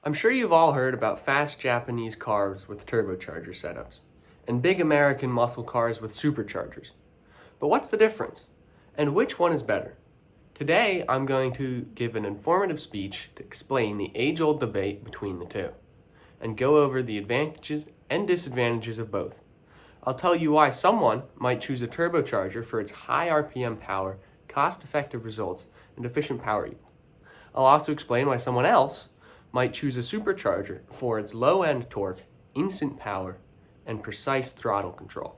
I'm sure you've all heard about fast Japanese cars with turbocharger setups, and big American muscle cars with superchargers. But what's the difference? And which one is better? Today, I'm going to give an informative speech to explain the age-old debate between the two, and go over the advantages and disadvantages of both. I'll tell you why someone might choose a turbocharger for its high RPM power, cost-effective results, and efficient power yield. I'll also explain why someone else might choose a supercharger for its low-end torque, instant power, and precise throttle control.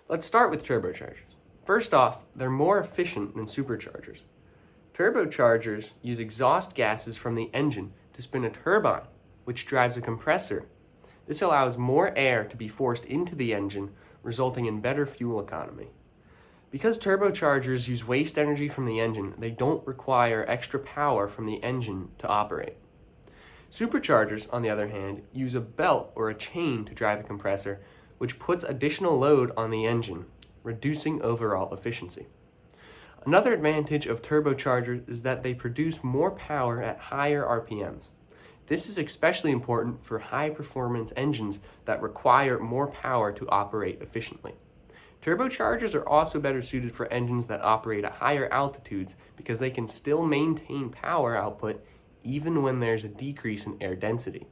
Let's start with turbochargers. First off, they're more efficient than superchargers. Turbochargers use exhaust gases from the engine to spin a turbine, which drives a compressor. This allows more air to be forced into the engine, resulting in better fuel economy. Because turbochargers use waste energy from the engine, they don't require extra power from the engine to operate. Superchargers, on the other hand, use a belt or a chain to drive a compressor, which puts additional load on the engine, reducing overall efficiency. Another advantage of turbochargers is that they produce more power at higher RPMs. This is especially important for high-performance engines that require more power to operate efficiently. Turbochargers are also better suited for engines that operate at higher altitudes because they can still maintain power output even when there's a decrease in air density.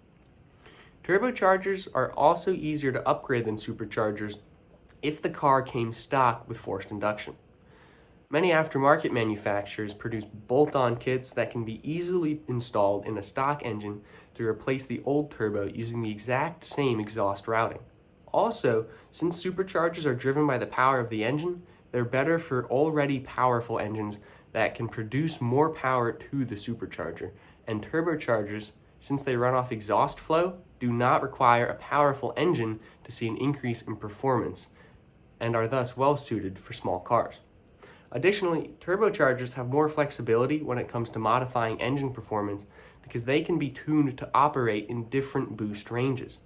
Turbochargers are also easier to upgrade than superchargers if the car came stock with forced induction. Many aftermarket manufacturers produce bolt-on kits that can be easily installed in a stock engine to replace the old turbo using the exact same exhaust routing. Also, since superchargers are driven by the power of the engine, they're better for already powerful engines that can produce more power to the supercharger, and turbochargers, since they run off exhaust flow, do not require a powerful engine to see an increase in performance, and are thus well suited for small cars. Additionally, turbochargers have more flexibility when it comes to modifying engine performance because they can be tuned to operate in different boost ranges.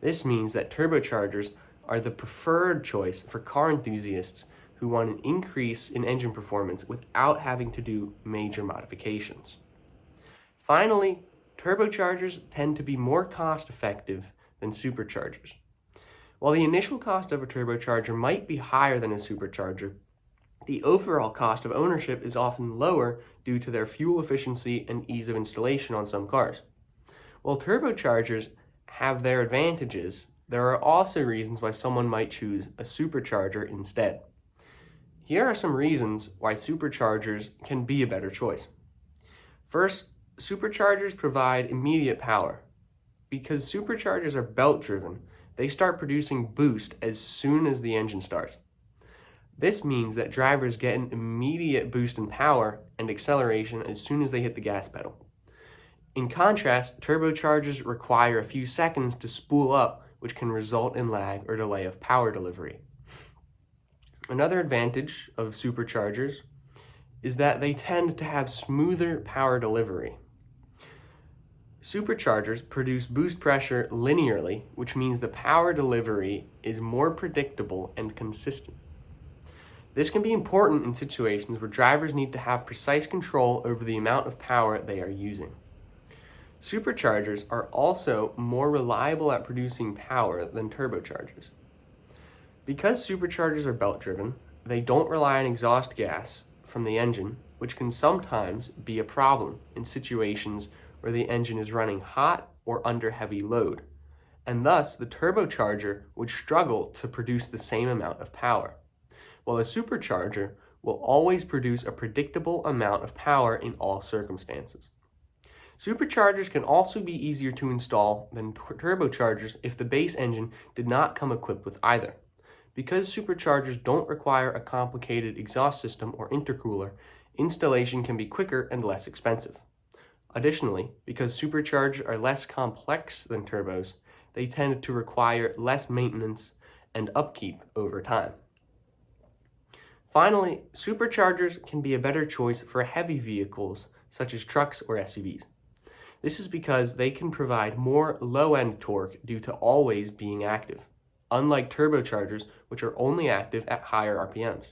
This means that turbochargers are the preferred choice for car enthusiasts who want an increase in engine performance without having to do major modifications. Finally, turbochargers tend to be more cost-effective than superchargers. While the initial cost of a turbocharger might be higher than a supercharger, the overall cost of ownership is often lower due to their fuel efficiency and ease of installation on some cars. While turbochargers have their advantages, there are also reasons why someone might choose a supercharger instead. Here are some reasons why superchargers can be a better choice. First, superchargers provide immediate power. Because superchargers are belt-driven, they start producing boost as soon as the engine starts. This means that drivers get an immediate boost in power and acceleration as soon as they hit the gas pedal. In contrast, turbochargers require a few seconds to spool up, which can result in lag or delay of power delivery. Another advantage of superchargers is that they tend to have smoother power delivery. Superchargers produce boost pressure linearly, which means the power delivery is more predictable and consistent. This can be important in situations where drivers need to have precise control over the amount of power they are using. Superchargers are also more reliable at producing power than turbochargers. Because superchargers are belt-driven, they don't rely on exhaust gas from the engine, which can sometimes be a problem in situations where the engine is running hot or under heavy load, and thus the turbocharger would struggle to produce the same amount of power, while a supercharger will always produce a predictable amount of power in all circumstances. Superchargers can also be easier to install than turbochargers if the base engine did not come equipped with either. Because superchargers don't require a complicated exhaust system or intercooler, installation can be quicker and less expensive. Additionally, because superchargers are less complex than turbos, they tend to require less maintenance and upkeep over time. Finally, superchargers can be a better choice for heavy vehicles such as trucks or SUVs. This is because they can provide more low-end torque due to always being active, unlike turbochargers, which are only active at higher RPMs.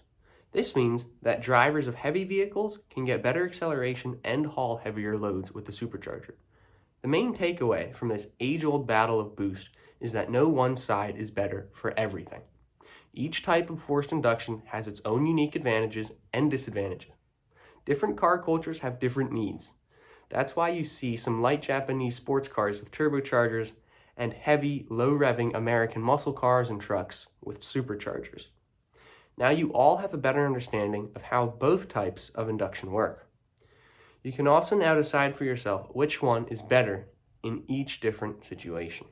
This means that drivers of heavy vehicles can get better acceleration and haul heavier loads with the supercharger. The main takeaway from this age-old battle of boost is that no one side is better for everything. Each type of forced induction has its own unique advantages and disadvantages. Different car cultures have different needs. That's why you see some light Japanese sports cars with turbochargers and heavy, low-revving American muscle cars and trucks with superchargers. Now you all have a better understanding of how both types of induction work. You can also now decide for yourself which one is better in each different situation.